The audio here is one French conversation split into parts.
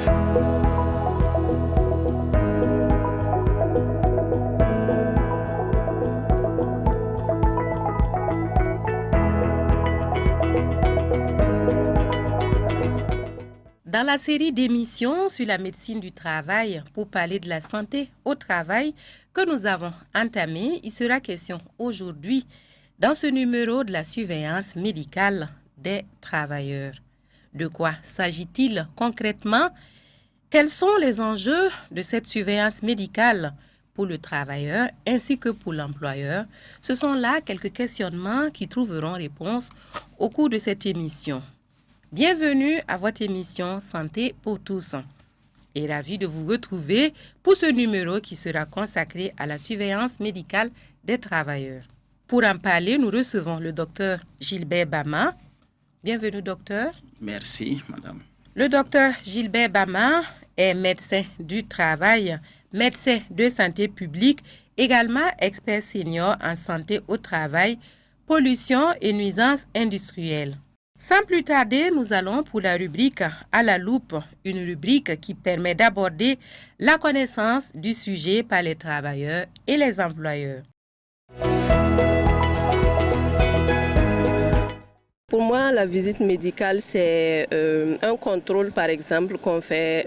Dans la série d'émissions sur la médecine du travail pour parler de la santé au travail que nous avons entamée, il sera question aujourd'hui dans ce numéro de la surveillance médicale des travailleurs. De quoi s'agit-il concrètement? Quels sont les enjeux de cette surveillance médicale pour le travailleur ainsi que pour l'employeur? Ce sont là quelques questionnements qui trouveront réponse au cours de cette émission. Bienvenue à votre émission Santé pour tous et ravi de vous retrouver pour ce numéro qui sera consacré à la surveillance médicale des travailleurs. Pour en parler, nous recevons le docteur Gilbert Bama. Bienvenue, docteur. Merci, madame. Le docteur Gilbert Bama est médecin du travail, médecin de santé publique, également expert senior en santé au travail, pollution et nuisances industrielles. Sans plus tarder, nous allons pour la rubrique à la loupe, une rubrique qui permet d'aborder la connaissance du sujet par les travailleurs et les employeurs. Pour moi, la visite médicale, c'est un contrôle, par exemple, qu'on fait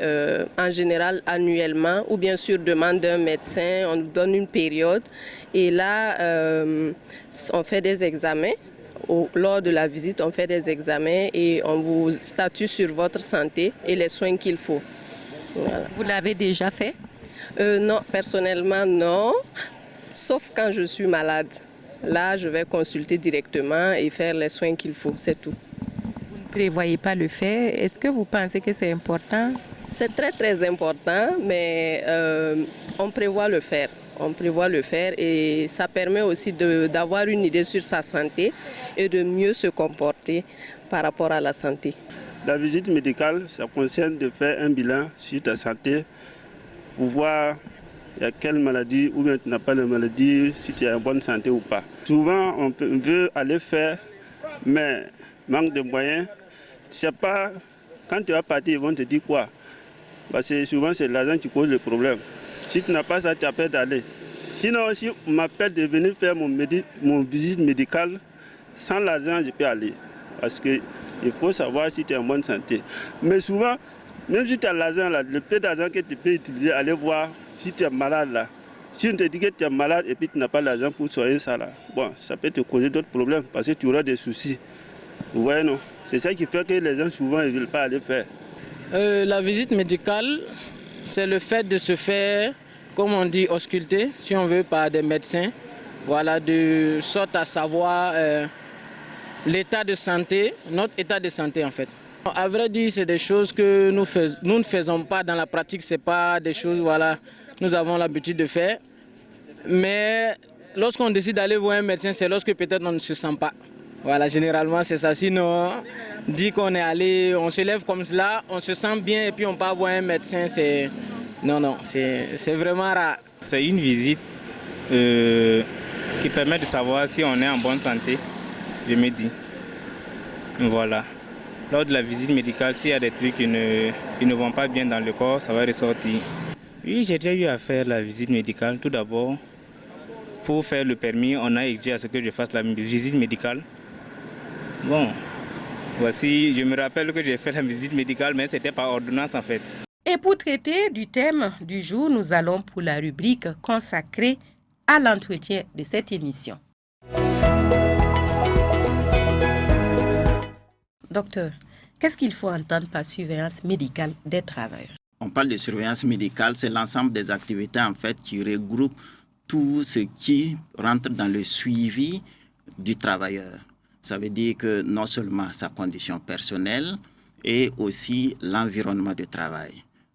en général annuellement ou bien sur demande d'un médecin. On nous donne une période et là, on fait des examens. Lors de la visite, on fait des examens et on vous statue sur votre santé et les soins qu'il faut. Voilà. Vous l'avez déjà fait? Non, personnellement, non, sauf quand je suis malade. Là, je vais consulter directement et faire les soins qu'il faut, c'est tout. Vous ne prévoyez pas le faire. Est-ce que vous pensez que c'est important? C'est très, très important, mais on prévoit le faire. On prévoit le faire et ça permet aussi d'avoir une idée sur sa santé et de mieux se comporter par rapport à la santé. La visite médicale, ça concerne de faire un bilan sur ta santé pour voir il y a quelle maladie ou bien tu n'as pas de maladie, si tu es en bonne santé ou pas. Souvent, on veut aller faire, mais manque de moyens. Tu ne sais pas, quand tu vas partir, ils vont te dire quoi. Parce que souvent, c'est l'argent qui cause le problème. Si tu n'as pas ça, tu as peur d'aller. Sinon, si on m'appelle de venir faire mon visite médicale, sans l'argent, je peux aller. Parce qu'il faut savoir si tu es en bonne santé. Mais souvent, même si tu as l'argent, le peu d'argent que tu peux utiliser, aller voir si tu es malade là. Si on te dit que tu es malade et puis tu n'as pas l'argent pour soigner ça là, bon, ça peut te causer d'autres problèmes parce que tu auras des soucis. Vous voyez, non? C'est ça qui fait que les gens souvent ne veulent pas aller faire. La visite médicale, c'est le fait de se faire, comme on dit, ausculter, si on veut, par des médecins, voilà, de sorte à savoir l'état de santé, notre état de santé en fait. À vrai dire, c'est des choses que nous ne faisons pas dans la pratique, ce n'est pas des choses, voilà, nous avons l'habitude de faire. Mais lorsqu'on décide d'aller voir un médecin, c'est lorsque peut-être on ne se sent pas. Voilà, généralement c'est ça. Sinon, dit qu'on est allé, on se lève comme cela, on se sent bien et puis on part voir un médecin, c'est... Non, c'est vraiment rare. C'est une visite qui permet de savoir si on est en bonne santé, je me dis. Voilà. Lors de la visite médicale, s'il y a des trucs qui ne vont pas bien dans le corps, ça va ressortir. Oui, j'ai déjà eu à faire la visite médicale. Tout d'abord, pour faire le permis, on a exigé à ce que je fasse la visite médicale. Bon, voici, je me rappelle que j'ai fait la visite médicale, mais c'était par ordonnance en fait. Et pour traiter du thème du jour, nous allons pour la rubrique consacrée à l'entretien de cette émission. Docteur, qu'est-ce qu'il faut entendre par surveillance médicale des travailleurs? On parle de surveillance médicale, c'est l'ensemble des activités en fait qui regroupent tout ce qui rentre dans le suivi du travailleur. Ça veut dire que non seulement sa condition personnelle et aussi l'environnement de travail.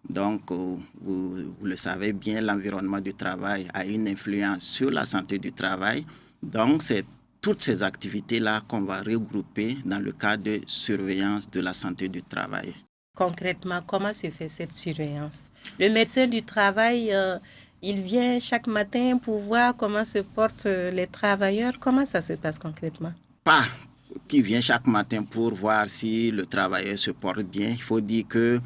Donc, vous le savez bien, l'environnement du travail a une influence sur la santé du travail. Donc, c'est toutes ces activités-là qu'on va regrouper dans le cadre de surveillance de la santé du travail. Concrètement, comment se fait cette surveillance? Le médecin du travail, il vient chaque matin pour voir comment se portent les travailleurs. Comment ça se passe concrètement? Pas qui vient chaque matin pour voir si le travailleur se porte bien. Il faut dire que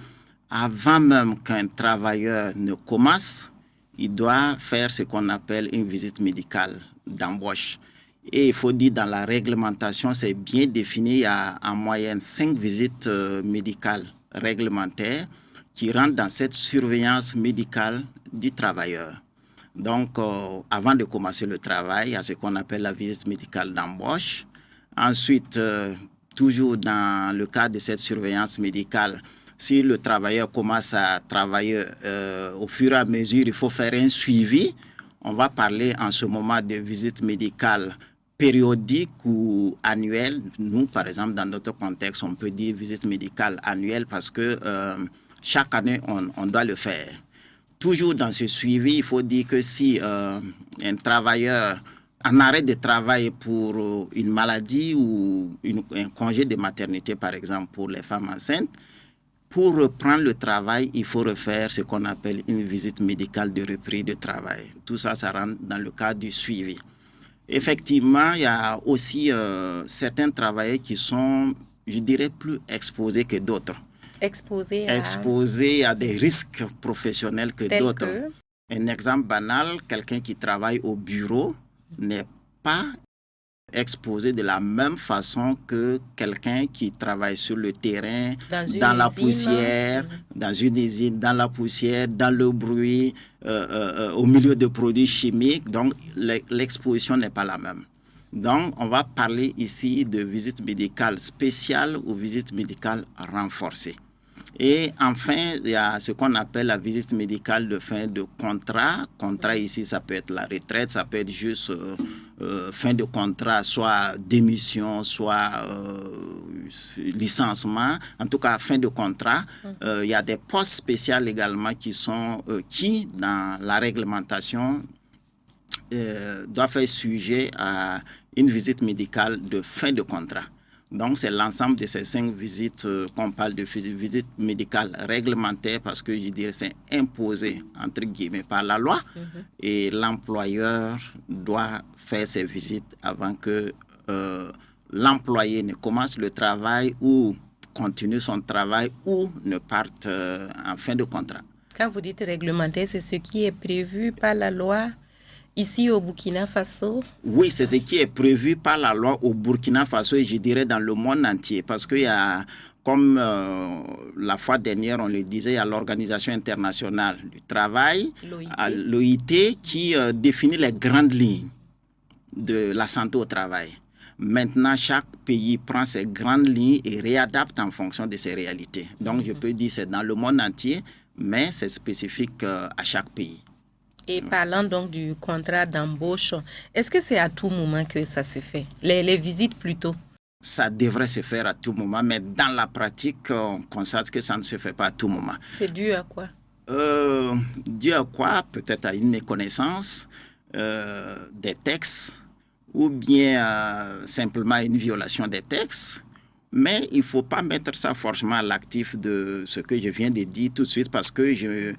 avant même qu'un travailleur ne commence, il doit faire ce qu'on appelle une visite médicale d'embauche. Et il faut dire, dans la réglementation, c'est bien défini, il y a en moyenne 5 visites médicales réglementaires qui rentrent dans cette surveillance médicale du travailleur. Donc, avant de commencer le travail, il y a ce qu'on appelle la visite médicale d'embauche. Ensuite, toujours dans le cadre de cette surveillance médicale, si le travailleur commence à travailler au fur et à mesure, il faut faire un suivi. On va parler en ce moment de visite médicale périodique ou annuelle. Nous, par exemple, dans notre contexte, on peut dire visite médicale annuelle parce que chaque année, on doit le faire. Toujours dans ce suivi, il faut dire que si un travailleur en arrêt de travail pour une maladie ou un congé de maternité, par exemple, pour les femmes enceintes, pour reprendre le travail, il faut refaire ce qu'on appelle une visite médicale de reprise de travail. Tout ça, ça rentre dans le cadre du suivi. Effectivement, il y a aussi certains travailleurs qui sont, je dirais, plus exposés que d'autres. Exposés à des risques professionnels que d'autres. Un exemple banal, quelqu'un qui travaille au bureau n'est pas exposé de la même façon que quelqu'un qui travaille sur le terrain, dans la poussière, dans une usine, dans la poussière, dans le bruit, au milieu de produits chimiques. Donc, l'exposition n'est pas la même. Donc, on va parler ici de visite médicale spéciale ou visite médicale renforcée. Et enfin, il y a ce qu'on appelle la visite médicale de fin de contrat. Contrat ici, ça peut être la retraite, ça peut être juste fin de contrat, soit démission, soit licenciement. En tout cas, fin de contrat. Il y a des postes spéciaux également qui, dans la réglementation, doivent faire sujet à une visite médicale de fin de contrat. Donc, c'est l'ensemble de ces 5 visites qu'on parle de visite médicale réglementaire parce que je dirais c'est imposé, entre guillemets, par la loi. Et l'employeur doit faire ces visites avant que l'employé ne commence le travail ou continue son travail ou ne parte en fin de contrat. Quand vous dites réglementaire, c'est ce qui est prévu par la loi ici au Burkina Faso? Oui, c'est ce qui est prévu par la loi au Burkina Faso et je dirais dans le monde entier. Parce qu'il y a, comme la fois dernière on le disait, il y a l'Organisation internationale du travail, l'OIT, qui définit les grandes lignes de la santé au travail. Maintenant, chaque pays prend ces grandes lignes et réadapte en fonction de ses réalités. Donc, je peux dire que c'est dans le monde entier, mais c'est spécifique à chaque pays. Et parlant donc du contrat d'embauche, est-ce que c'est à tout moment que ça se fait? Les visites plutôt? Ça devrait se faire à tout moment, mais dans la pratique, on constate que ça ne se fait pas à tout moment. C'est dû à quoi? Dû à quoi? Peut-être à une méconnaissance des textes ou bien simplement une violation des textes. Mais il ne faut pas mettre ça forcément à l'actif de ce que je viens de dire tout de suite parce que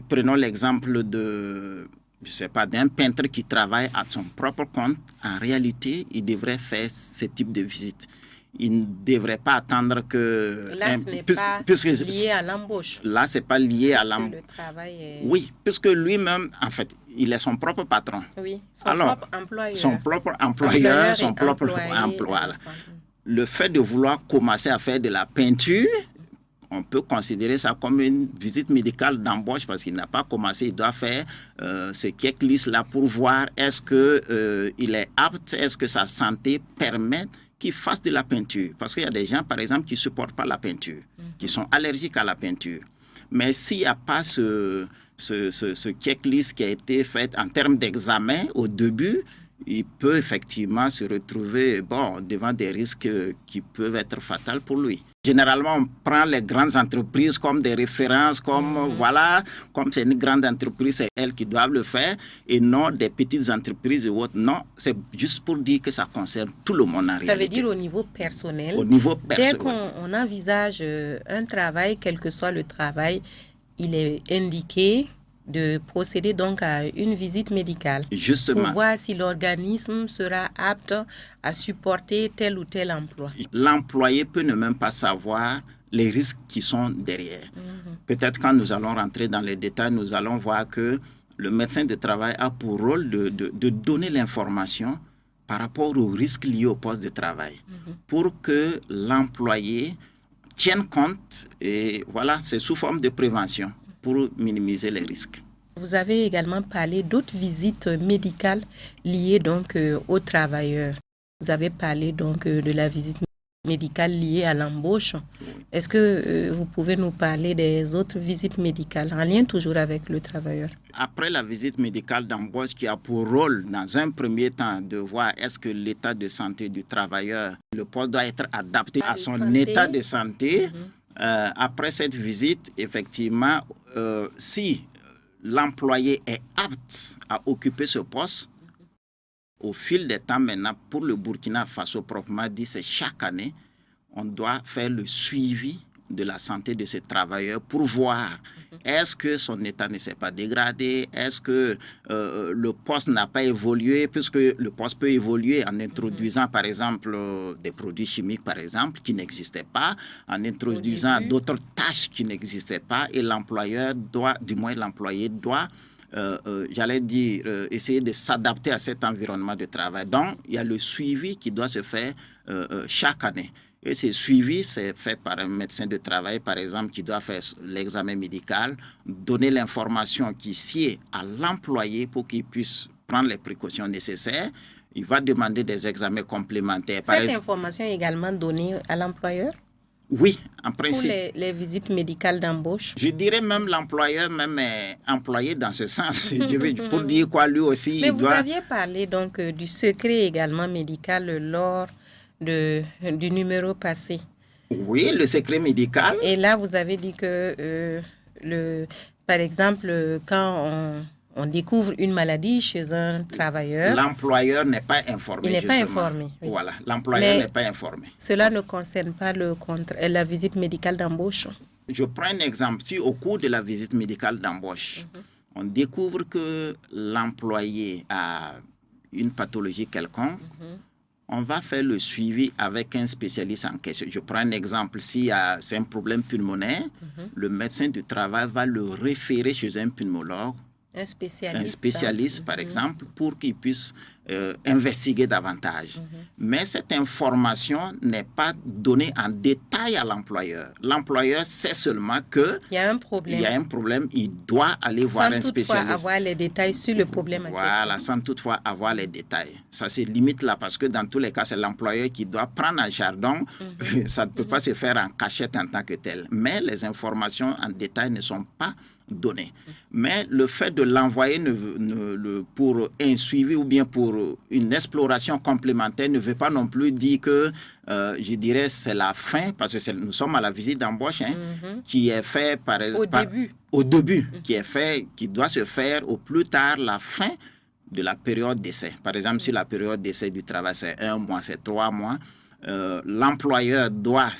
prenons l'exemple de, je sais pas, d'un peintre qui travaille à son propre compte. En réalité, il devrait faire ce type de visite. Il ne devrait pas attendre que... Là, ce n'est pas lié à l'embauche. Là, ce n'est pas lié à l'embauche. Le travail est... Oui, puisque lui-même, en fait, il est son propre patron. Oui, propre employeur. Son propre employeur, son propre emploi. Le fait de vouloir commencer à faire de la peinture, on peut considérer ça comme une visite médicale d'embauche parce qu'il n'a pas commencé. Il doit faire ce checklist-là pour voir est-ce qu'il est apte, est-ce que sa santé permet qu'il fasse de la peinture. Parce qu'il y a des gens, par exemple, qui ne supportent pas la peinture, qui sont allergiques à la peinture. Mais s'il n'y a pas ce checklist qui a été fait en termes d'examen au début, il peut effectivement se retrouver devant des risques qui peuvent être fatals pour lui. Généralement, on prend les grandes entreprises comme des références, comme c'est une grande entreprise, c'est elles qui doivent le faire, et non des petites entreprises ou autres. Non, c'est juste pour dire que ça concerne tout le monde en réalité. Ça veut dire au niveau personnel. Au niveau personnel. Dès qu'on envisage un travail, quel que soit le travail, il est indiqué de procéder donc à une visite médicale. Justement. Pour voir si l'organisme sera apte à supporter tel ou tel emploi. L'employé peut ne même pas savoir les risques qui sont derrière. Peut-être quand nous allons rentrer dans les détails, nous allons voir que le médecin de travail a pour rôle de donner l'information par rapport aux risques liés au poste de travail pour que l'employé tienne compte, et voilà, c'est sous forme de prévention pour minimiser les risques. Vous avez également parlé d'autres visites médicales liées donc aux travailleurs. Vous avez parlé donc de la visite médicale liée à l'embauche. Est-ce que vous pouvez nous parler des autres visites médicales en lien toujours avec le travailleur? Après la visite médicale d'embauche qui a pour rôle, dans un premier temps, de voir est-ce que l'état de santé du travailleur, le poste doit être adapté à son état de santé. Après cette visite, effectivement, si l'employé est apte à occuper ce poste, au fil des temps maintenant, pour le Burkina Faso proprement dit, c'est chaque année, on doit faire le suivi de la santé de ces travailleurs pour voir est-ce que son état ne s'est pas dégradé, est-ce que le poste n'a pas évolué, puisque le poste peut évoluer en introduisant par exemple des produits chimiques par exemple qui n'existaient pas, en introduisant d'autres tâches qui n'existaient pas, et l'employeur doit, du moins l'employé doit j'allais dire, essayer de s'adapter à cet environnement de travail. Donc, il y a le suivi qui doit se faire chaque année. Et ce suivi, c'est fait par un médecin de travail, par exemple, qui doit faire l'examen médical, donner l'information qui sied à l'employé pour qu'il puisse prendre les précautions nécessaires. Il va demander des examens complémentaires. Cette information est également donnée à l'employeur? Oui, en principe. Pour les visites médicales d'embauche? Je dirais même l'employeur même est employé dans ce sens. Pour dire quoi, lui aussi, mais il doit... vous aviez parlé donc du secret également médical lors du numéro passé. Oui, le secret médical. Et là, vous avez dit que, par exemple, quand on découvre une maladie chez un travailleur, l'employeur n'est pas informé. Il n'est pas informé. Oui. Voilà, l'employeur n'est pas informé. Cela ne concerne pas la visite médicale d'embauche. Je prends un exemple. Si au cours de la visite médicale d'embauche, on découvre que l'employé a une pathologie quelconque, on va faire le suivi avec un spécialiste en question. Je prends un exemple. Si c'est un problème pulmonaire, le médecin du travail va le référer chez un pneumologue, un spécialiste par exemple, pour qu'il puisse investiguer davantage. Mais cette information n'est pas donnée en détail à l'employeur. L'employeur sait seulement qu'il y a un problème, il doit aller voir un spécialiste. Sans toutefois avoir les détails sur le problème. Voilà, sans toutefois avoir les détails. Ça se limite là parce que dans tous les cas, c'est l'employeur qui doit prendre en charge. Donc, ça ne peut pas se faire en cachette en tant que tel. Mais les informations en détail ne sont pas données. Mais le fait de l'envoyer pour un suivi ou bien pour une exploration complémentaire ne veut pas non plus dire que, je dirais, c'est la fin, parce que nous sommes à la visite d'embauche, qui est fait au début, qui doit se faire au plus tard la fin de la période d'essai. Par exemple, si la période d'essai du travail, c'est 1 mois, c'est 3 mois, l'employeur doit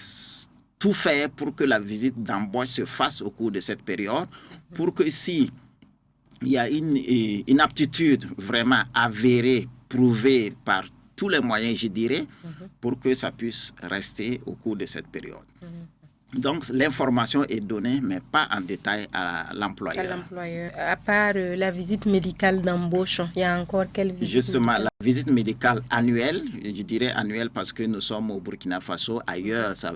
tout faire pour que la visite d'embauche se fasse au cours de cette période, pour que si il y a une aptitude vraiment avérée, prouvée par tous les moyens, je dirais, pour que ça puisse rester au cours de cette période. Donc, l'information est donnée, mais pas en détail à l'employeur. À part la visite médicale d'embauche, il y a encore quelle visite? Justement, la visite médicale annuelle, je dirais annuelle parce que nous sommes au Burkina Faso. Ailleurs, ça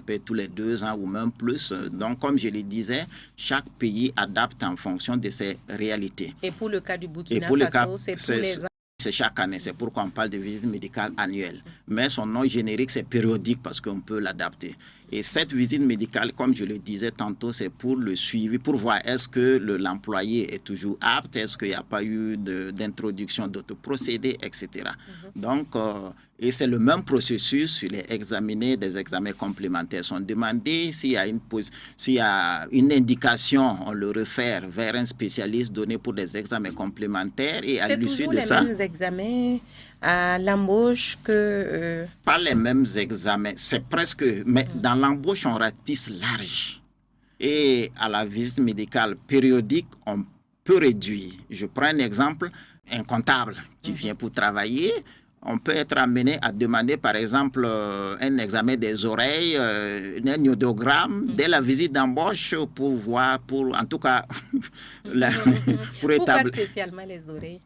peut être tous les 2 ans ou même plus. Donc, comme je le disais, chaque pays adapte en fonction de ses réalités. Et pour le cas du Burkina Faso, c'est tous les ans? C'est chaque année, c'est pourquoi on parle de visite médicale annuelle. Mais son nom générique, c'est périodique parce qu'on peut l'adapter. Et cette visite médicale, comme je le disais tantôt, c'est pour le suivi, pour voir est-ce que l'employé est toujours apte, est-ce qu'il n'y a pas eu d'introduction d'autres procédés, etc. Donc, et c'est le même processus, il est examiné, des examens complémentaires sont demandés. S'il y a une indication, on le réfère vers un spécialiste donné pour des examens complémentaires. Et à l'issue de ça... C'est toujours les mêmes examens à l'embauche que... Pas les mêmes examens, c'est presque... Mais dans l'embauche, on ratisse large. Et à la visite médicale périodique, on peut réduire. Je prends un exemple, un comptable qui vient pour travailler, on peut être amené à demander, par exemple, un examen des oreilles, un audiogramme, dès la visite d'embauche pour voir, en tout cas, pour Pourquoi établir. spécialement les oreilles?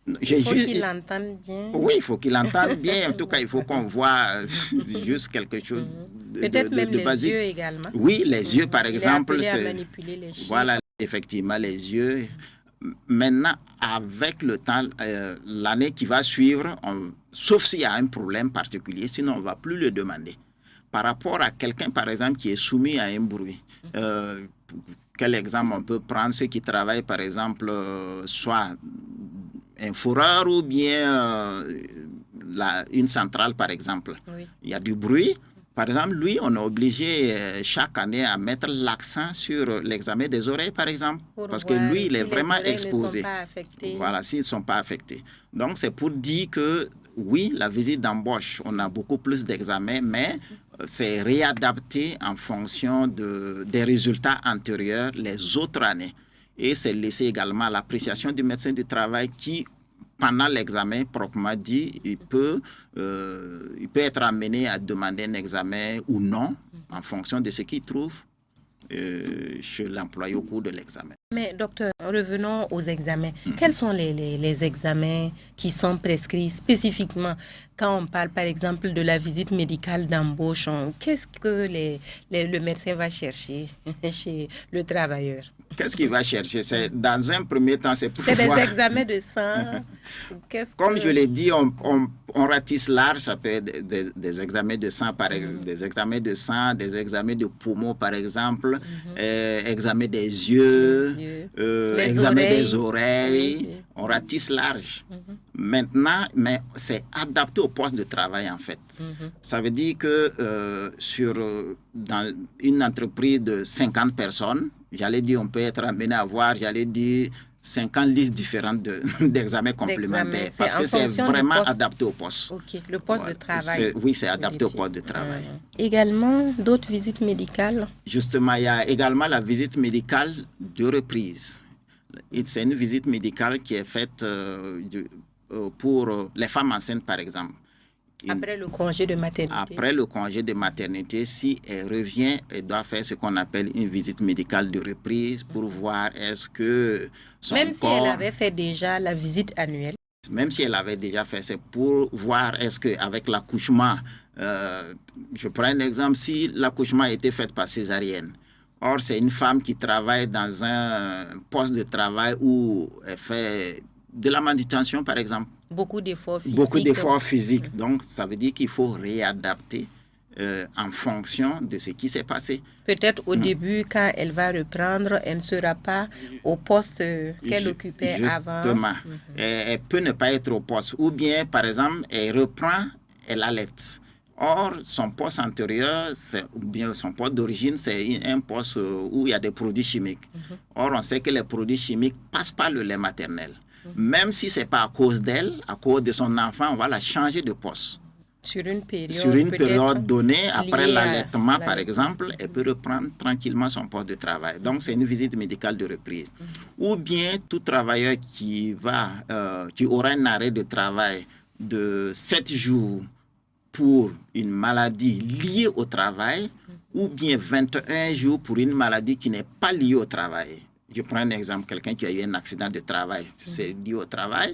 Il faut qu'il entende bien. Oui, il faut qu'il entende bien. En tout cas, il faut qu'on voit juste quelque chose Peut-être même les basique. yeux également. Oui, les yeux, par exemple. Il est appelé à manipuler les chiffres. Voilà, effectivement, les yeux. Maintenant, avec le temps, l'année qui va suivre, sauf s'il y a un problème particulier, sinon on ne va plus le demander. Par rapport à quelqu'un, par exemple, qui est soumis à un bruit, quel exemple on peut prendre? Ceux qui travaillent, par exemple, soit un fourreur ou bien une centrale, par exemple. Oui. Il y a du bruit. Par exemple, lui, on est obligé chaque année à mettre l'accent sur l'examen des oreilles, par exemple, parce que lui, il est vraiment exposé. Ne sont pas affectés. Voilà, s'ils ne sont pas affectés. Donc, c'est pour dire que, oui, la visite d'embauche, on a beaucoup plus d'examens, mais c'est réadapté en fonction des résultats antérieurs les autres années. Et c'est laissé également à l'appréciation du médecin du travail qui, pendant l'examen, proprement dit, il peut être amené à demander un examen ou non, en fonction de ce qu'il trouve chez l'employé au cours de l'examen. Mais docteur, revenons aux examens. Quels sont les examens qui sont prescrits spécifiquement quand on parle par exemple de la visite médicale d'embauche? Qu'est-ce que le médecin va chercher chez le travailleur? Qu'est-ce qu'il va chercher? C'est, dans un premier temps, c'est pour voir... des examens de sang. Comme je l'ai dit, on ratisse large. Ça peut être des examens de sang, des examens de sang, des examens de poumons, par exemple, examens des yeux, examens des oreilles. Oui. On ratisse large. Maintenant, mais c'est adapté au poste de travail, en fait. Ça veut dire que dans une entreprise de 50 personnes, j'allais dire, on peut être amené à avoir, 50 listes différentes d'examens complémentaires. Parce que c'est vraiment adapté au poste. Ok, le poste de travail. Oui, c'est adapté au poste de travail. Également, d'autres visites médicales? Justement, il y a également la visite médicale de reprise. C'est une visite médicale qui est faite pour les femmes enceintes, par exemple. Après le congé de maternité. Après le congé de maternité, si elle revient, elle doit faire ce qu'on appelle une visite médicale de reprise pour voir est-ce que son corps... Même si elle avait fait déjà la visite annuelle. Même si elle avait déjà fait, c'est pour voir est-ce qu'avec l'accouchement, je prends un exemple, si l'accouchement a été fait par césarienne, or c'est une femme qui travaille dans un poste de travail où elle fait de la manutention, par exemple. Beaucoup d'efforts physiques. Beaucoup d'efforts physiques. Donc, ça veut dire qu'il faut réadapter en fonction de ce qui s'est passé. Peut-être au début, quand elle va reprendre, elle ne sera pas au poste qu'elle occupait avant. Justement. Elle peut ne pas être au poste. Ou bien, par exemple, elle reprend, elle allait. Or, son poste antérieur, ou bien son poste d'origine, c'est un poste où il y a des produits chimiques. Or, on sait que les produits chimiques passent par le lait maternel. Même si ce n'est pas à cause d'elle, à cause de son enfant, on va la changer de poste. Sur une période donnée, après l'allaitement, par exemple, elle peut reprendre tranquillement son poste de travail. Donc, c'est une visite médicale de reprise. Ou bien, tout travailleur qui aura un arrêt de travail de 7 jours pour une maladie liée au travail, ou bien 21 jours pour une maladie qui n'est pas liée au travail. Je prends un exemple, quelqu'un qui a eu un accident de travail, c'est lié au travail.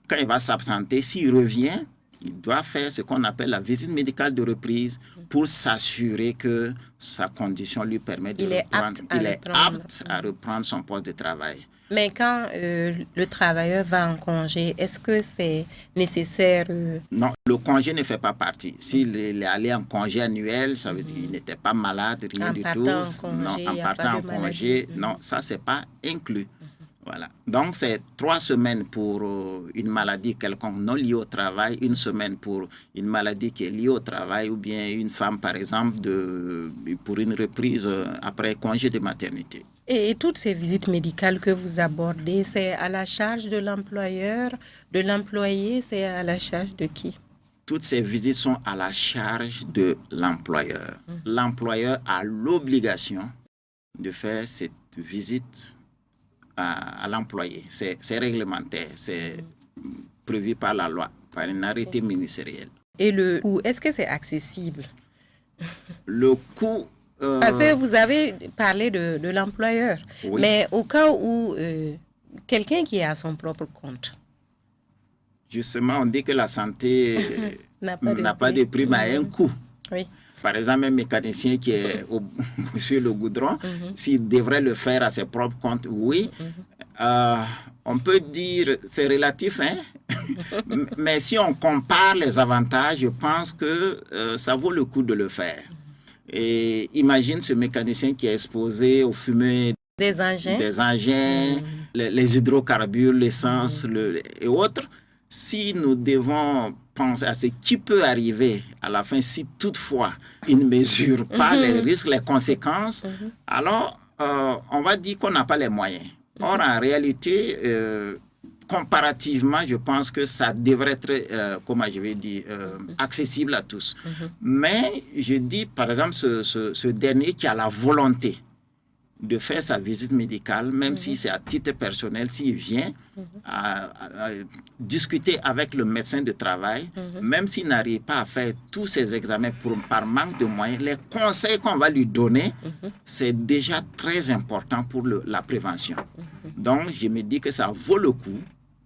Quand il va s'absenter, s'il revient, il doit faire ce qu'on appelle la visite médicale de reprise pour s'assurer que sa condition lui permet de reprendre. Il est apte à reprendre son poste de travail. Mais quand le travailleur va en congé, est-ce que c'est nécessaire? Non, le congé ne fait pas partie. S'il est allé en congé annuel, ça veut dire qu'il n'était pas malade, rien du tout. En partant en congé, non, ça, c'est pas inclus. Voilà. Donc, c'est 3 semaines pour une maladie quelconque non liée au travail, 1 semaine pour une maladie qui est liée au travail, ou bien une femme, par exemple, pour une reprise après congé de maternité. Et toutes ces visites médicales que vous abordez, c'est à la charge de l'employeur, de l'employé, c'est à la charge de qui? Toutes ces visites sont à la charge de l'employeur. L'employeur a l'obligation de faire cette visite à l'employé. C'est réglementaire, c'est prévu par la loi. par un arrêté ministériel. Et le coût, est-ce que c'est accessible? Le coût... Parce que vous avez parlé de l'employeur, Oui. mais au cas où quelqu'un qui est à son propre compte. Justement, on dit que la santé N'a pas de prix, mais a un coût. Oui. Par exemple, un mécanicien qui est sur le goudron, s'il devrait le faire à ses propres comptes, oui. On peut dire, c'est relatif, hein? Mais si on compare les avantages, je pense que ça vaut le coup de le faire. Et imagine ce mécanicien qui est exposé aux fumées Des engins, les hydrocarbures, l'essence et autres. Si nous devons penser à ce qui peut arriver à la fin, si toutefois il ne mesure pas les risques, les conséquences, alors on va dire qu'on n'a pas les moyens. Or, en réalité, comparativement, je pense que ça devrait être, comment je vais dire, accessible à tous. Mais je dis, par exemple, ce dernier qui a la volonté de faire sa visite médicale, même si c'est à titre personnel, s'il vient à discuter avec le médecin de travail, même s'il n'arrive pas à faire tous ses examens par manque de moyens, les conseils qu'on va lui donner, c'est déjà très important pour la prévention. Donc, je me dis que ça vaut le coup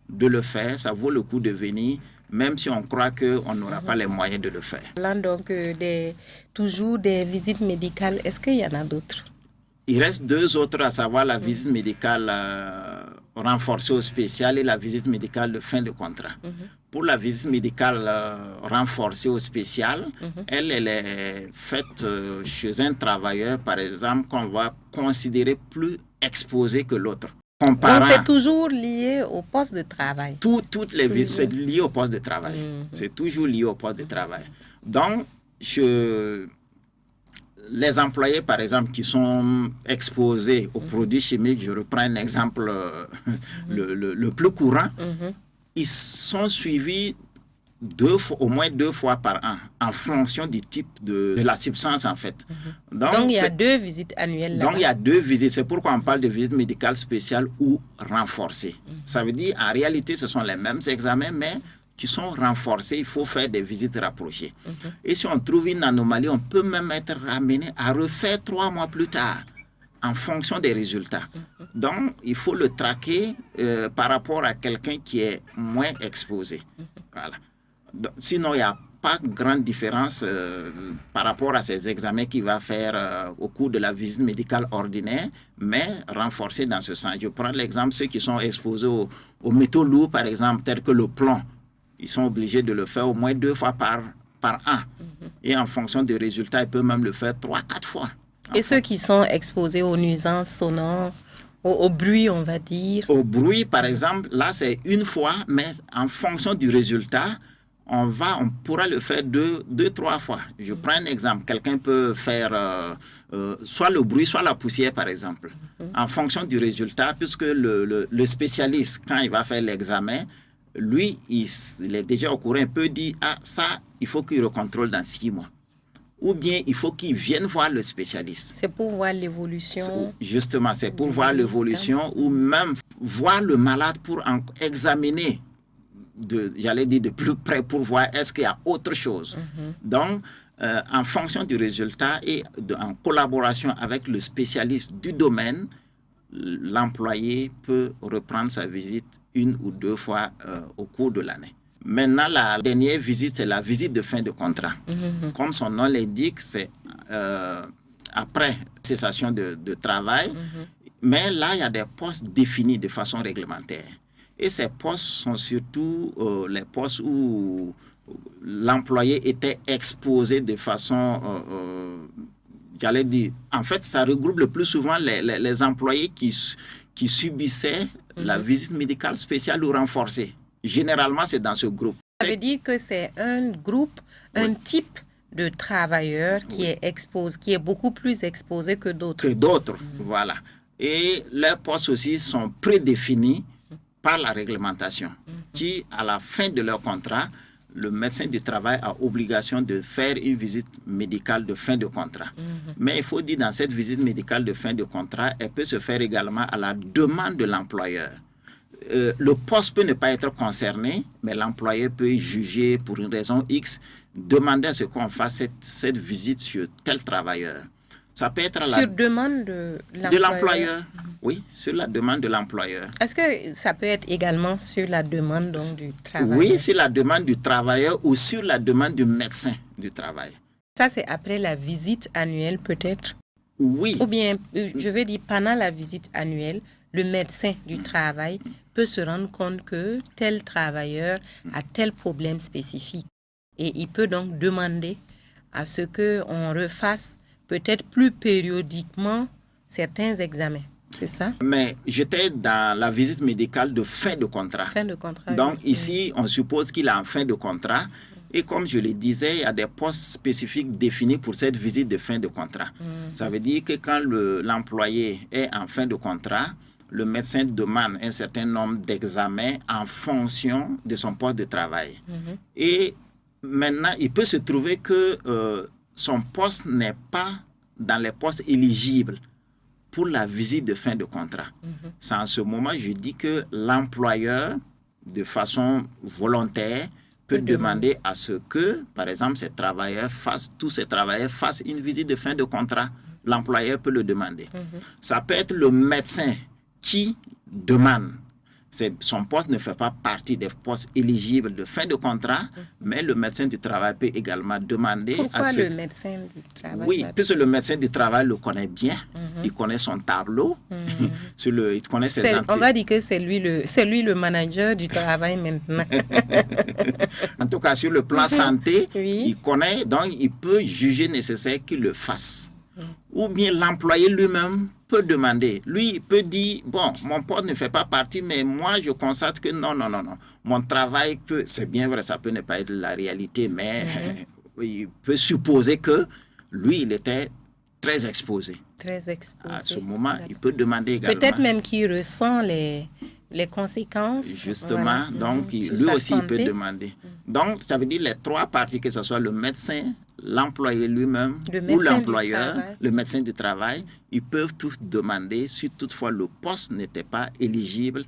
de le faire, ça vaut le coup de venir, même si on croit qu'on n'aura pas les moyens de le faire. Parlant donc toujours des visites médicales, est-ce qu'il y en a d'autres? Il reste deux autres, à savoir la visite médicale renforcée au spécial et la visite médicale de fin de contrat. Pour la visite médicale renforcée au spécial, elle est faite chez un travailleur, par exemple, qu'on va considérer plus exposé que l'autre. Donc c'est toujours lié au poste de travail. Toutes les visites, c'est lié au poste de travail. C'est toujours lié au poste de travail. Donc, les employés, par exemple, qui sont exposés aux produits chimiques, je reprends un exemple le plus courant, ils sont suivis au moins 2 fois par an, en fonction du type de la substance, en fait. Donc il y a 2 visites annuelles là. Donc, il y a 2 visites. C'est pourquoi on parle de visite médicale spéciale ou renforcée. Ça veut dire, en réalité, ce sont les mêmes examens, mais qui sont renforcés, il faut faire des visites rapprochées. Et si on trouve une anomalie, on peut même être ramené à refaire 3 mois plus tard, en fonction des résultats. Donc, il faut le traquer par rapport à quelqu'un qui est moins exposé. Voilà. Donc, sinon, il n'y a pas grande différence par rapport à ces examens qu'il va faire au cours de la visite médicale ordinaire, mais renforcés dans ce sens. Je prends l'exemple, ceux qui sont exposés aux métaux lourds, par exemple, tels que le plomb. Ils sont obligés de le faire au moins 2 fois par an. Et en fonction des résultats, ils peuvent même le faire 3-4 fois. Et ceux qui sont exposés aux nuisances sonores, au bruit, on va dire? Au bruit, par exemple, là, c'est 1 fois, mais en fonction du résultat, on pourra le faire 2-3 fois. Je prends un exemple. Quelqu'un peut faire soit le bruit, soit la poussière, par exemple. En fonction du résultat, puisque le spécialiste, quand il va faire l'examen, lui, il est déjà au courant, il peut dire, ah, ça, il faut qu'il recontrôle dans 6 mois. Ou bien, il faut qu'il vienne voir le spécialiste. C'est pour voir l'évolution. Justement, c'est pour voir l'évolution ou même voir le malade pour examiner, j'allais dire de plus près, pour voir est-ce qu'il y a autre chose. Donc, en fonction du résultat et en collaboration avec le spécialiste du domaine, l'employé peut reprendre sa visite 1 ou 2 fois au cours de l'année. Maintenant, la dernière visite, c'est la visite de fin de contrat. Comme son nom l'indique, c'est après cessation de travail. Mais là, il y a des postes définis de façon réglementaire. Et ces postes sont surtout les postes où l'employé était exposé de façon... j'allais dire, en fait, ça regroupe le plus souvent les employés qui subissaient la visite médicale spéciale ou renforcée. Généralement, c'est dans ce groupe. Ça veut dire que c'est un groupe, un type de travailleur qui est exposé, qui est beaucoup plus exposé que d'autres. Que d'autres, voilà. Et leurs postes aussi sont prédéfinis par la réglementation, qui, à la fin de leur contrat, le médecin du travail a obligation de faire une visite médicale de fin de contrat. Mais il faut dire, dans cette visite médicale de fin de contrat, elle peut se faire également à la demande de l'employeur. le poste peut ne pas être concerné, mais l'employeur peut juger pour une raison X, demander à ce qu'on fasse cette visite sur tel travailleur. Ça peut être sur demande de l'employeur. Oui, sur la demande de l'employeur. Est-ce que ça peut être également sur la demande donc, du travailleur? Oui, sur la demande du travailleur ou sur la demande du médecin du travail. Ça, c'est après la visite annuelle peut-être? Oui. Ou bien, je veux dire, pendant la visite annuelle, le médecin du travail peut se rendre compte que tel travailleur a tel problème spécifique. Et il peut donc demander à ce qu'on refasse peut-être plus périodiquement certains examens. C'est ça? Mais j'étais dans la visite médicale de fin de contrat. Fin de contrat. Donc oui. ici, on suppose qu'il est en fin de contrat. Et comme je le disais, il y a des postes spécifiques définis pour cette visite de fin de contrat. Ça veut dire que quand l'employé est en fin de contrat, le médecin demande un certain nombre d'examens en fonction de son poste de travail. Et maintenant, il peut se trouver que son poste n'est pas dans les postes éligibles pour la visite de fin de contrat. C'est en ce moment, je dis que l'employeur, de façon volontaire, peut demander à ce que, par exemple, tous ces travailleurs fassent une visite de fin de contrat. L'employeur peut le demander. Ça peut être le médecin qui demande. Son poste ne fait pas partie des postes éligibles de fin de contrat, mais le médecin du travail peut également demander Pourquoi le médecin du travail? Oui, puisque le médecin du travail le connaît bien, il connaît son tableau, il connaît ses On va dire que c'est lui le manager du travail maintenant. En tout cas, sur le plan santé, Oui. il connaît, donc il peut juger nécessaire qu'il le fasse. Ou bien l'employé lui-même peut demander. Lui, il peut dire, bon, mon poste ne fait pas partie, mais moi, je constate que non. Mon travail peut, c'est bien vrai, ça peut ne pas être la réalité, mais il peut supposer que lui, il était très exposé. Très exposé. À ce moment, il peut demander également. Peut-être même qu'il ressent les conséquences. Justement, donc lui aussi, il peut demander. Donc, ça veut dire les trois parties, que ce soit le médecin, l'employé lui-même ou l'employeur, le médecin du travail, ils peuvent tous demander si toutefois le poste n'était pas éligible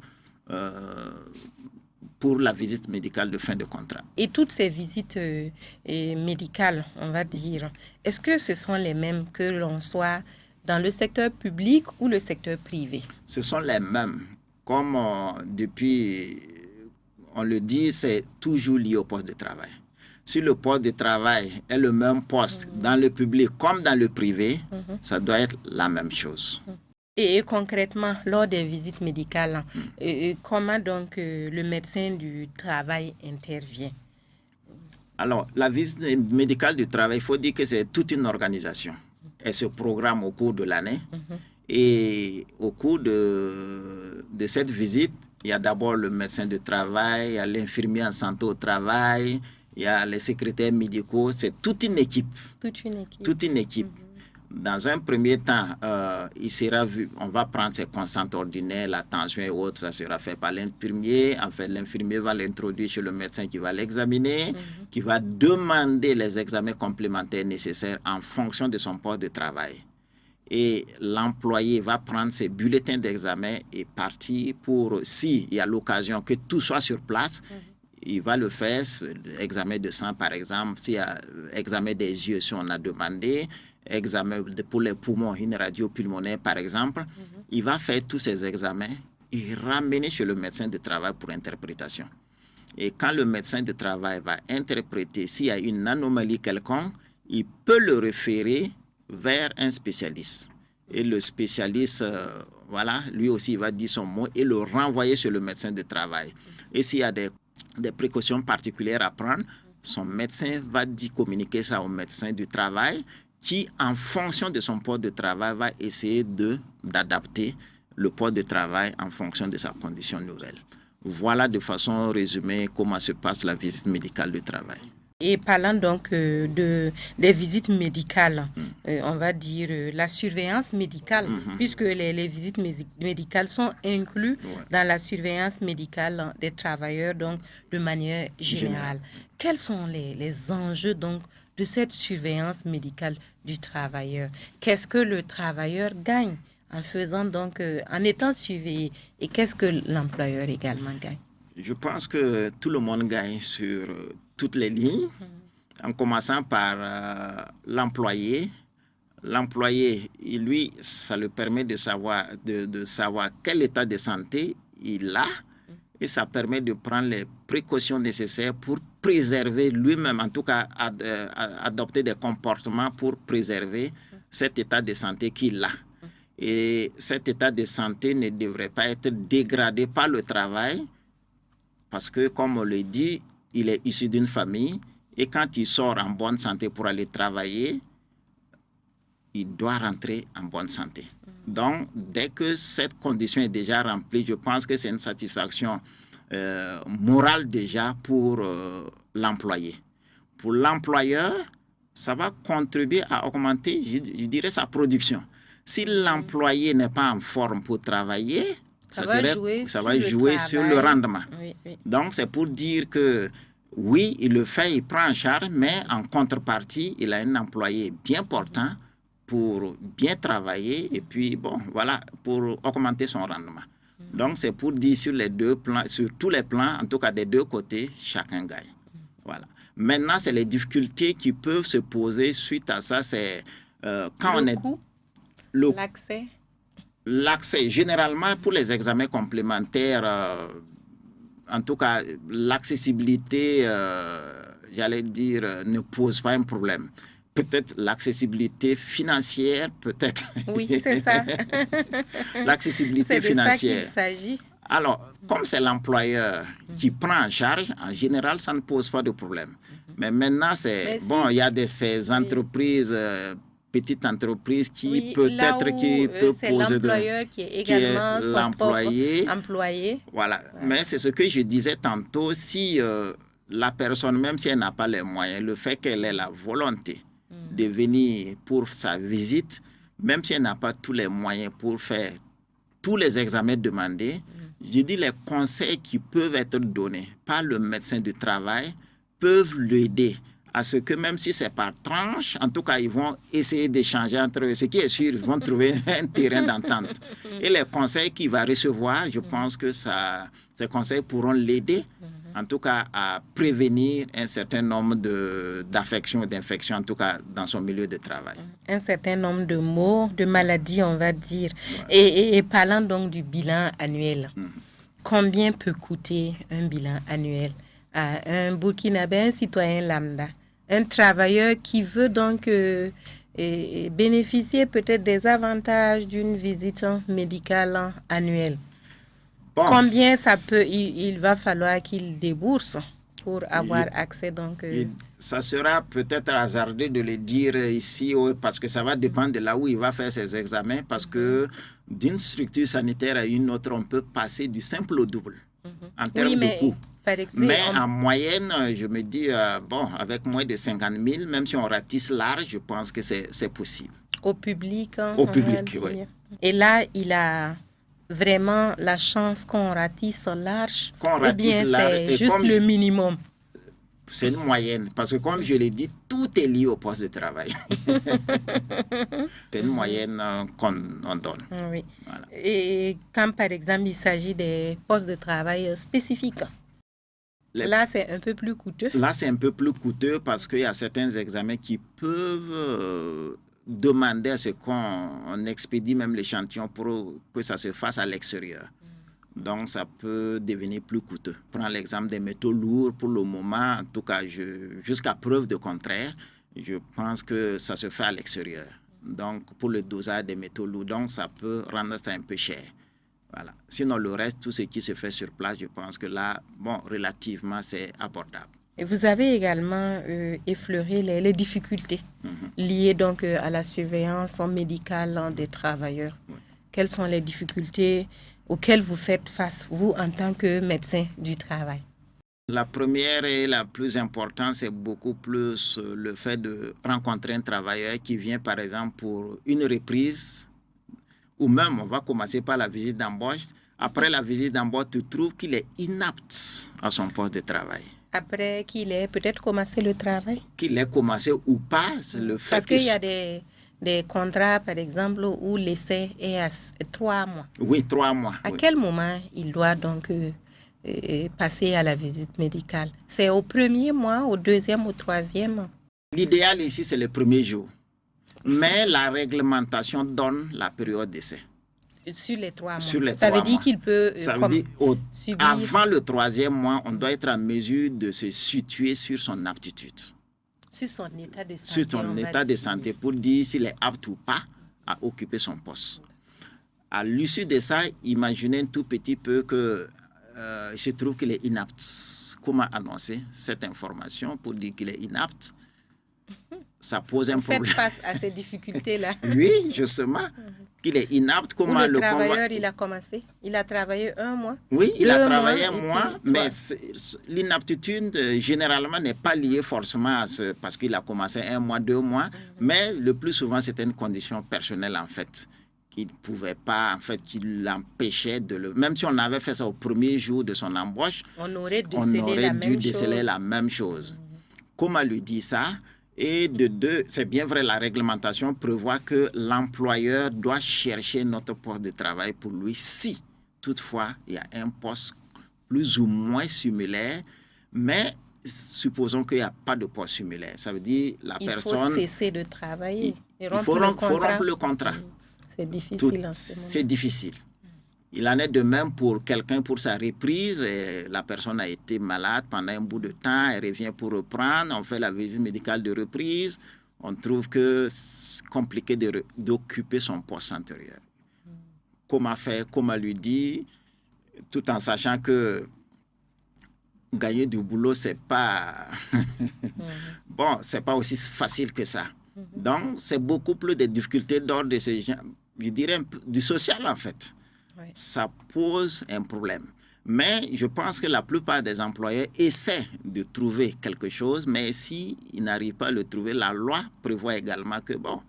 pour la visite médicale de fin de contrat. Et toutes ces visites médicales, on va dire, est-ce que ce sont les mêmes que l'on soit dans le secteur public ou le secteur privé? Ce sont les mêmes. Comme depuis, on le dit, c'est toujours lié au poste de travail. Si le poste de travail est le même poste dans le public comme dans le privé, ça doit être la même chose. Et concrètement, lors des visites médicales, comment donc le médecin du travail intervient? Alors, la visite médicale du travail, il faut dire que c'est toute une organisation. Elle se programme au cours de l'année. Et au cours de cette visite, il y a d'abord le médecin du travail, il y a l'infirmier en santé au travail, il y a les secrétaires médicaux, c'est toute une équipe. Toute une équipe. Dans un premier temps, il sera vu, on va prendre ses constantes ordinaires, la tension et autres, ça sera fait par l'infirmier. En fait, l'infirmier va l'introduire chez le médecin qui va l'examiner, qui va demander les examens complémentaires nécessaires en fonction de son poste de travail. Et l'employé va prendre ses bulletins d'examen et partir pour, s'il y a l'occasion que tout soit sur place, il va le faire, examen de sang par exemple, s'il y a examen des yeux si on a demandé, examen pour les poumons, une radio pulmonaire par exemple, il va faire tous ces examens et ramener chez le médecin de travail pour interprétation. Et quand le médecin de travail va interpréter s'il y a une anomalie quelconque, il peut le référer vers un spécialiste. Et le spécialiste, voilà, lui aussi, il va dire son mot et le renvoyer chez le médecin de travail. Et s'il y a des précautions particulières à prendre, son médecin va communiquer ça au médecin du travail qui, en fonction de son poste de travail, va essayer d'adapter le poste de travail en fonction de sa condition nouvelle. Voilà de façon résumée comment se passe la visite médicale du travail. Et parlant donc des visites médicales, on va dire la surveillance médicale, puisque les visites médicales sont incluses dans la surveillance médicale des travailleurs, donc de manière générale. Quels sont les enjeux donc de cette surveillance médicale du travailleur? Qu'est-ce que le travailleur gagne en faisant donc, en étant suivi. Et qu'est-ce que l'employeur également gagne? Je pense que tout le monde gagne sur toutes les lignes, en commençant par l'employé. L'employé, lui, ça lui permet de savoir quel état de santé il a, et ça permet de prendre les précautions nécessaires pour préserver lui-même, en tout cas adopter des comportements pour préserver cet état de santé qu'il a. Et cet état de santé ne devrait pas être dégradé par le travail, parce que, comme on le dit, il est issu d'une famille, et quand il sort en bonne santé pour aller travailler, il doit rentrer en bonne santé. Donc, dès que cette condition est déjà remplie, je pense que c'est une satisfaction morale déjà pour l'employé. Pour l'employeur, ça va contribuer à augmenter, je dirais, sa production. Si l'employé n'est pas en forme pour travailler, ça va jouer sur le rendement. Oui, oui. Donc, c'est pour dire que oui, il le fait, il prend en charge, mais en contrepartie, il a un employé bien portant pour bien travailler et puis, bon, voilà, pour augmenter son rendement. Donc, c'est pour dire sur les deux plans, sur tous les plans, en tout cas des deux côtés, chacun gagne. Voilà. Maintenant, c'est les difficultés qui peuvent se poser suite à ça. C'est quand on est... L'accès. L'accès, généralement, pour les examens complémentaires, en tout cas, l'accessibilité, j'allais dire, ne pose pas un problème. Peut-être l'accessibilité financière, peut-être. Oui, c'est ça. L'accessibilité financière. C'est de ça qu'il s'agit. Alors, comme c'est l'employeur qui prend en charge, en général, ça ne pose pas de problème. Mais maintenant, il y a ces entreprises, petites entreprises qui peut-être qui peut c'est poser l'employeur qui est également son propre employé. Voilà. Mais c'est ce que je disais tantôt, si la personne, même si elle n'a pas les moyens, le fait qu'elle ait la volonté de venir pour sa visite, même si elle n'a pas tous les moyens pour faire tous les examens demandés, je dis les conseils qui peuvent être donnés par le médecin du travail peuvent l'aider à ce que même si c'est par tranche, en tout cas, ils vont essayer d'échanger entre eux. Ce qui est sûr, ils vont trouver un terrain d'entente. Et les conseils qu'il va recevoir, je pense que ces conseils pourront l'aider, en tout cas, à prévenir un certain nombre d'affections et d'infections, en tout cas, dans son milieu de travail. Un certain nombre de maux, de maladies, on va dire. Ouais. Et parlant donc du bilan annuel, combien peut coûter un bilan annuel à un Burkinabé, un citoyen lambda, un travailleur qui veut donc bénéficier peut-être des avantages d'une visite médicale annuelle? Bon, combien il va falloir qu'il débourse pour avoir accès donc ça sera peut-être hasardé de le dire ici parce que ça va dépendre de là où il va faire ses examens, parce que d'une structure sanitaire à une autre, on peut passer du simple au double en termes de coût. Mais en moyenne, je me dis, avec moins de 50 000, même si on ratisse large, je pense que c'est possible. Au public? Au public, oui. Et là, il a vraiment la chance qu'on ratisse large, ou bien c'est juste le minimum? C'est une moyenne, parce que comme je l'ai dit, tout est lié au poste de travail. C'est une moyenne qu'on donne. Oui. Voilà. Et quand, par exemple, il s'agit des postes de travail spécifiques, là, c'est un peu plus coûteux. Là, c'est un peu plus coûteux parce qu'il y a certains examens qui peuvent demander à ce qu'on expédie même l'échantillon pour que ça se fasse à l'extérieur. Donc, ça peut devenir plus coûteux. Prends l'exemple des métaux lourds. Pour le moment, en tout cas, jusqu'à preuve de contraire, je pense que ça se fait à l'extérieur. Donc, pour le dosage des métaux lourds, donc ça peut rendre ça un peu cher. Voilà. Sinon, le reste, tout ce qui se fait sur place, je pense que là, relativement, c'est abordable. Et vous avez également effleuré les difficultés liées donc à la surveillance médicale des travailleurs. Oui. Quelles sont les difficultés auxquelles vous faites face, vous, en tant que médecin du travail? La première et la plus importante, c'est beaucoup plus le fait de rencontrer un travailleur qui vient, par exemple, pour une reprise, ou même, on va commencer par la visite d'embauche. Après la visite d'embauche, tu trouves qu'il est inapte à son poste de travail. Après qu'il ait peut-être commencé le travail? Qu'il ait commencé ou pas, c'est le fait parce qu'il y a des des contrats, par exemple, où l'essai est à 3 mois. Oui, 3 mois. À oui. quel moment il doit donc passer à la visite médicale? C'est au 1er mois, au 2e, au 3e? L'idéal ici, c'est le 1er jour. Mais la réglementation donne la période d'essai. Sur les 3 mois. Sur les Ça 3 veut dire mois. qu'il peut Ça veut dire, subir... avant le 3e mois, on doit être en mesure de se situer sur son aptitude. Sur son état de santé. Sur son état de santé pour dire s'il est apte ou pas à occuper son poste. À l'issue de ça, imaginez un tout petit peu que je trouve qu'il est inapte. Comment annoncer cette information pour dire qu'il est inapte? Ça pose un problème. Faites face à ces difficultés-là. Oui, justement. Qu'il est inapte, comment le travailleur, il a commencé, il a travaillé 1 mois. Oui, il a travaillé un mois, mois, mais l'inaptitude, généralement, n'est pas liée forcément à ce, parce qu'il a commencé 1 mois, 2 mois, mais le plus souvent, c'était une condition personnelle, en fait, qu'il ne pouvait pas, en fait, qui l'empêchait de le... Même si on avait fait ça au 1er jour de son embauche, on aurait dû déceler la même chose. Comment lui dire ça? Et de deux, c'est bien vrai, la réglementation prévoit que l'employeur doit chercher notre poste de travail pour lui si, toutefois, il y a un poste plus ou moins similaire, mais supposons qu'il n'y a pas de poste similaire. Ça veut dire la personne... Il faut cesser de travailler. Il faut rompre le contrat. C'est difficile en ce moment. C'est difficile. Il en est de même pour quelqu'un pour sa reprise. La personne a été malade pendant un bout de temps, elle revient pour reprendre, on fait la visite médicale de reprise, on trouve que c'est compliqué d'occuper son poste antérieur. Comment faire, comment lui dire, tout en sachant que gagner du boulot, c'est pas bon, c'est pas aussi facile que ça. Donc, c'est beaucoup plus de difficultés d'ordre de ce genre, je dirais du social en fait. Oui. Ça pose un problème. Mais je pense que la plupart des employeurs essaient de trouver quelque chose, mais s'ils n'arrivent pas à le trouver, la loi prévoit également que, bon,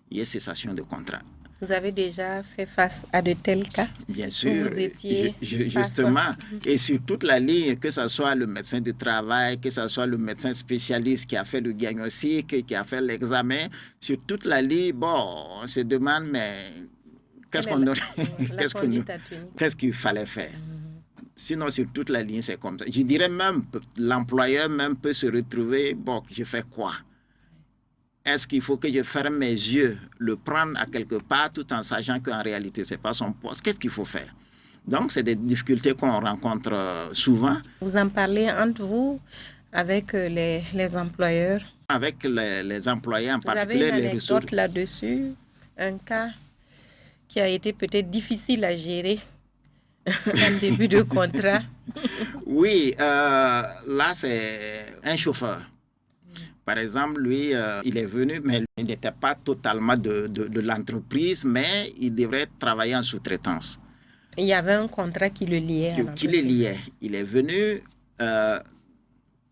il y ait cessation de contrat. Vous avez déjà fait face à de tels cas? Bien sûr. Vous étiez justement, et sur toute la ligne, que ce soit le médecin du travail, que ce soit le médecin spécialiste qui a fait le diagnostic, qui a fait l'examen, sur toute la ligne, bon, on se demande, mais... Qu'est-ce qu'il fallait faire? Sinon, sur toute la ligne, c'est comme ça. Je dirais même, l'employeur même peut se retrouver, bon, je fais quoi? Est-ce qu'il faut que je ferme mes yeux, le prendre à quelque part, tout en sachant qu'en réalité, ce n'est pas son poste? Qu'est-ce qu'il faut faire? Donc, c'est des difficultés qu'on rencontre souvent. Vous en parlez entre vous, avec les employeurs? Avec les employés, en particulier les ressources. Vous avez une anecdote là-dessus? Un cas qui a été peut-être difficile à gérer en début de contrat? Oui, là, c'est un chauffeur. Par exemple, lui, il est venu, mais il n'était pas totalement de l'entreprise, mais il devrait travailler en sous-traitance. Il y avait un contrat qui le liait à l'entreprise. Qui le liait. Il est venu,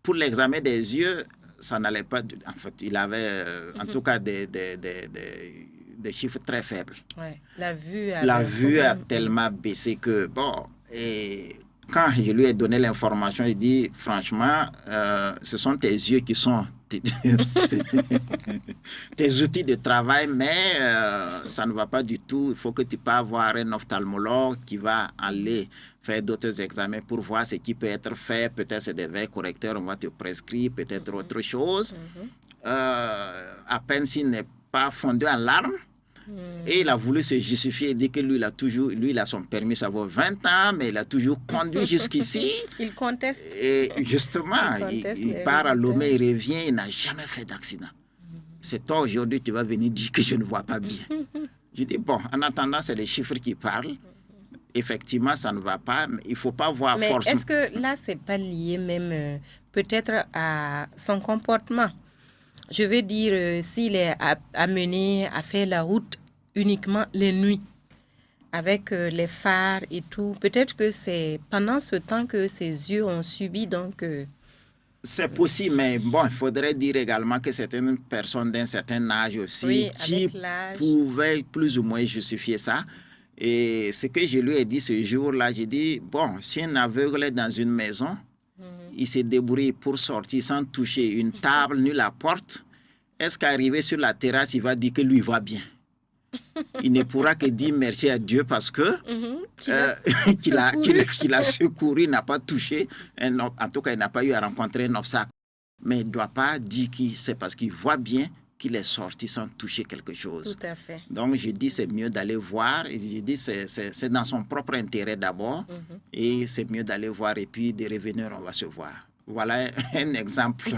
pour l'examen des yeux, ça n'allait pas. En fait, il avait, en tout cas, des chiffres très faibles. Ouais. La vue a tellement baissé que, bon, et quand je lui ai donné l'information, il dit, franchement, ce sont tes yeux qui sont tes outils de travail, mais ça ne va pas du tout. Il faut que tu puisses avoir un ophtalmologue qui va aller faire d'autres examens pour voir ce qui peut être fait. Peut-être c'est des verres correcteurs, on va te prescrire, peut-être autre chose. À peine s'il n'est pas fondu en larmes. Et il a voulu se justifier et dire que lui, il a son permis, ça vaut 20 ans, mais il a toujours conduit jusqu'ici. Il conteste. Et justement, il part à Lomé, il revient, il n'a jamais fait d'accident. C'est toi aujourd'hui, tu vas venir dire que je ne vois pas bien. Je dis, bon, en attendant, c'est les chiffres qui parlent. Effectivement, ça ne va pas, mais il ne faut pas voir forcément. Mais est-ce que là, ce n'est pas lié même peut-être à son comportement? Je veux dire, s'il est amené à faire la route uniquement les nuits, avec les phares et tout, peut-être que c'est pendant ce temps que ses yeux ont subi, donc... C'est possible, mais bon, il faudrait dire également que certaines personnes d'un certain âge aussi, oui, qui pouvaient plus ou moins justifier ça. Et ce que je lui ai dit ce jour-là, j'ai dit, bon, si un aveugle est dans une maison, il se débrouille pour sortir sans toucher une table ni la porte. est-ce qu'arrivé sur la terrasse, il va dire que lui va bien? Il ne pourra que dire merci à Dieu parce que qu'il a secouru, il n'a pas touché, en tout cas, il n'a pas eu à rencontrer un obstacle. Mais il ne doit pas dire que c'est parce qu'il voit bien qu'il est sorti sans toucher quelque chose. Tout à fait. Donc, je dis c'est mieux d'aller voir. Et je dis c'est dans son propre intérêt d'abord. Et c'est mieux d'aller voir et puis de revenir, on va se voir. Voilà un exemple.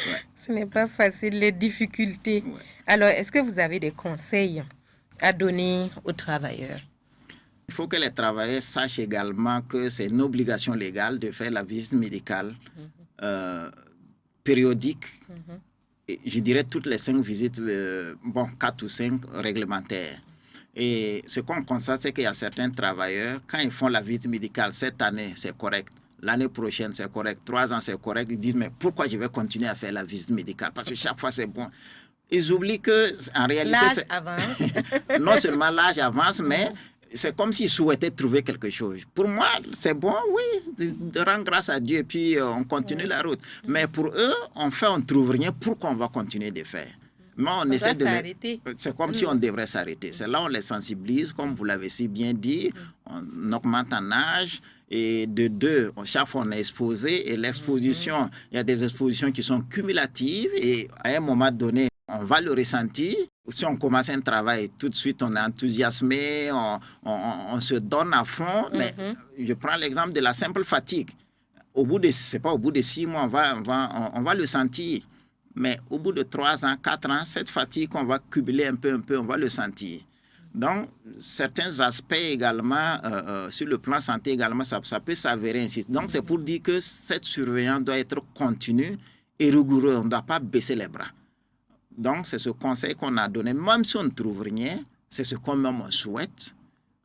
Ouais. Ce n'est pas facile, les difficultés. Ouais. Alors, est-ce que vous avez des conseils à donner aux travailleurs? Il faut que les travailleurs sachent également que c'est une obligation légale de faire la visite médicale périodique. Et je dirais toutes les 5 visites, 4 ou 5 réglementaires. Et ce qu'on constate, c'est qu'il y a certains travailleurs, quand ils font la visite médicale cette année, c'est correct. L'année prochaine, c'est correct. 3 ans, c'est correct. Ils disent, mais pourquoi je vais continuer à faire la visite médicale? Parce que chaque fois, c'est bon. Ils oublient qu'en réalité... L'âge avance. Non seulement l'âge avance, mais c'est comme s'ils souhaitaient trouver quelque chose. Pour moi, c'est bon, oui, de rendre grâce à Dieu et puis on continue la route. Mais pour eux, on ne trouve rien. Pourquoi on va continuer de faire? Mais on essaie de s'arrêter. C'est comme si on devrait s'arrêter. C'est là où on les sensibilise, comme vous l'avez si bien dit. On augmente en âge. Et de 2, chaque fois on est exposé. Et l'exposition, il y a des expositions qui sont cumulatives. Et à un moment donné, on va le ressentir. Si on commence un travail, tout de suite on est enthousiasmé, on se donne à fond. Mais je prends l'exemple de la simple fatigue. C'est pas au bout de 6 mois, on va le sentir. Mais au bout de 3 ans, 4 ans, cette fatigue qu'on va cumuler un peu, on va le sentir. Donc, certains aspects également, sur le plan santé également, ça peut s'avérer ainsi. Donc, c'est pour dire que cette surveillance doit être continue et rigoureuse. On ne doit pas baisser les bras. Donc, c'est ce conseil qu'on a donné. Même si on ne trouve rien, c'est ce qu'on même souhaite.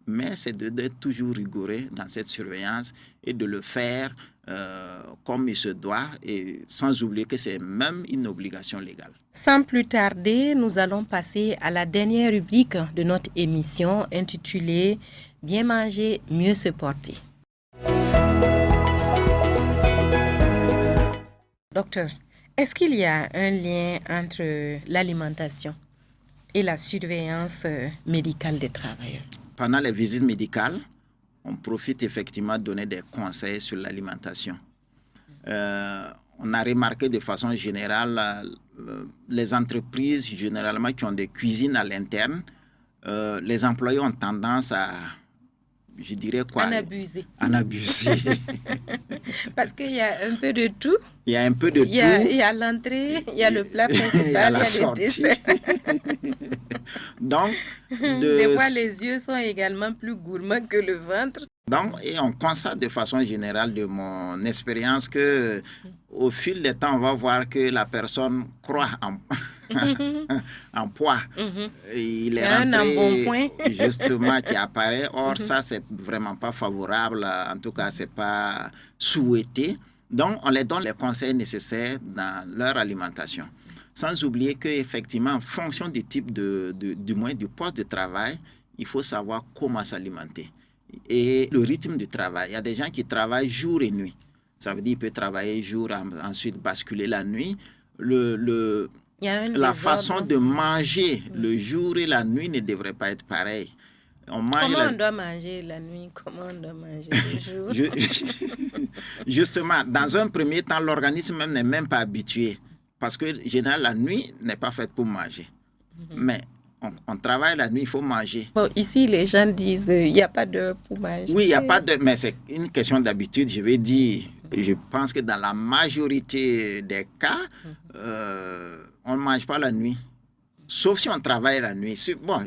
Mais c'est d'être toujours rigoureux dans cette surveillance et de le faire comme il se doit, et sans oublier que c'est même une obligation légale. Sans plus tarder, nous allons passer à la dernière rubrique de notre émission intitulée « Bien manger, mieux se porter ». Docteur, est-ce qu'il y a un lien entre l'alimentation et la surveillance médicale des travailleurs? Pendant les visites médicales, on profite effectivement de donner des conseils sur l'alimentation. On a remarqué de façon générale, les entreprises généralement qui ont des cuisines à l'interne, les employés ont tendance à, je dirais quoi? En abuser. Parce qu'il y a un peu de tout. Il y a un peu de tout. Il y a l'entrée, il y a le plat principal, il y a le dessert. Donc, des fois, les yeux sont également plus gourmands que le ventre. Donc, et on constate de façon générale de mon expérience que au fil des temps, on va voir que la personne croît en poids. Il est rentré justement qui apparaît. Or, ça, c'est vraiment pas favorable. En tout cas, c'est pas souhaité. Donc, on les donne les conseils nécessaires dans leur alimentation. Sans oublier qu'effectivement, en fonction du type du poste de travail, il faut savoir comment s'alimenter. Et le rythme du travail. Il y a des gens qui travaillent jour et nuit. Ça veut dire qu'il peut travailler jour, ensuite basculer la nuit. La façon de manger le jour et la nuit ne devrait pas être pareille. Comment on doit manger la nuit? Comment on doit manger le jour? Justement, dans un premier temps, l'organisme même n'est même pas habitué. Parce que, généralement, la nuit n'est pas faite pour manger. Mais on travaille la nuit, il faut manger. Bon, ici, les gens disent qu'il n'y a pas d'heure pour manger. Oui, il n'y a pas d'heure, mais c'est une question d'habitude. Je vais dire, je pense que dans la majorité des cas, on ne mange pas la nuit. Sauf si on travaille la nuit. Bon,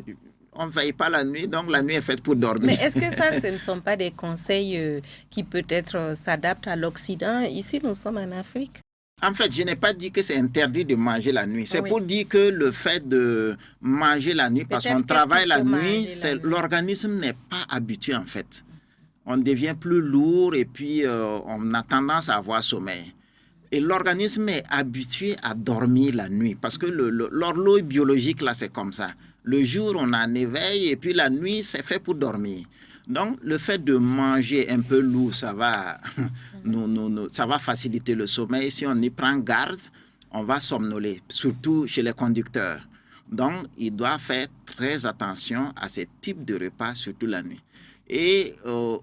on ne veille pas la nuit, donc la nuit est faite pour dormir. Mais est-ce que ça, ce ne sont pas des conseils qui peut-être s'adaptent à l'Occident? Ici, nous sommes en Afrique. En fait, je n'ai pas dit que c'est interdit de manger la nuit. C'est pour dire que le fait de manger la nuit, parce qu'on travaille la nuit, l'organisme n'est pas habitué en fait. On devient plus lourd et puis on a tendance à avoir sommeil. Et l'organisme est habitué à dormir la nuit parce que l'horloge biologique, là, c'est comme ça. Le jour, on a un éveil et puis la nuit, c'est fait pour dormir. Donc, le fait de manger un peu lourd, ça va, ça va faciliter le sommeil. Si on y prend garde, on va somnoler, surtout chez les conducteurs. Donc, il doit faire très attention à ce type de repas, surtout la nuit. Et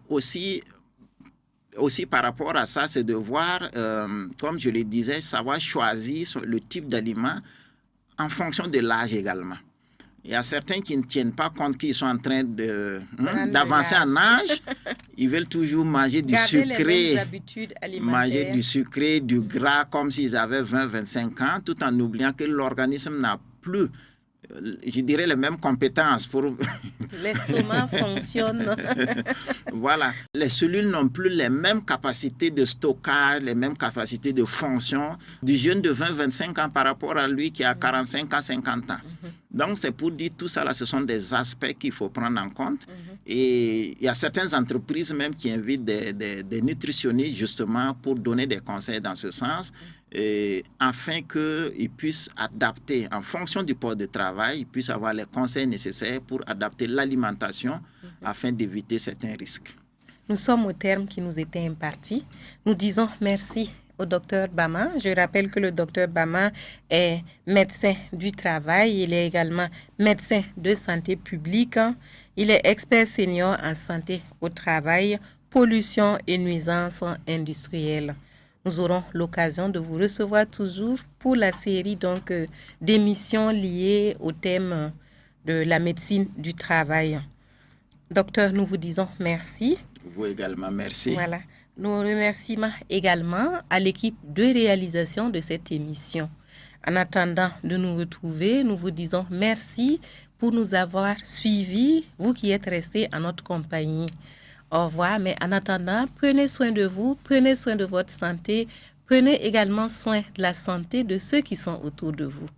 aussi par rapport à ça, c'est de voir, comme je le disais, savoir choisir le type d'aliment en fonction de l'âge également. Il y a certains qui ne tiennent pas compte qu'ils sont en train d'avancer en âge. Ils veulent toujours manger du sucré, manger du sucré, du gras, comme s'ils avaient 20-25 ans, tout en oubliant que l'organisme n'a plus, je dirais, les mêmes compétences pour... L'estomac fonctionne. Voilà. Les cellules n'ont plus les mêmes capacités de stockage, les mêmes capacités de fonction du jeune de 20-25 ans par rapport à lui qui a 45 ans, 50 ans. Donc, c'est pour dire tout ça, là, ce sont des aspects qu'il faut prendre en compte. Et il y a certaines entreprises même qui invitent des nutritionnistes justement pour donner des conseils dans ce sens, afin qu'ils puissent adapter, en fonction du poste de travail, ils puissent avoir les conseils nécessaires pour adapter l'alimentation afin d'éviter certains risques. Nous sommes au terme qui nous était imparti. Nous disons merci au docteur Bama. Je rappelle que le docteur Bama est médecin du travail. Il est également médecin de santé publique. Il est expert senior en santé au travail, pollution et nuisances industrielles. Nous aurons l'occasion de vous recevoir toujours pour la série d'émissions liées au thème de la médecine du travail. Docteur, nous vous disons merci. Vous également, merci. Voilà. Nous remercions également à l'équipe de réalisation de cette émission. En attendant de nous retrouver, nous vous disons merci pour nous avoir suivis, vous qui êtes restés en notre compagnie. Au revoir, mais en attendant, prenez soin de vous, prenez soin de votre santé, prenez également soin de la santé de ceux qui sont autour de vous.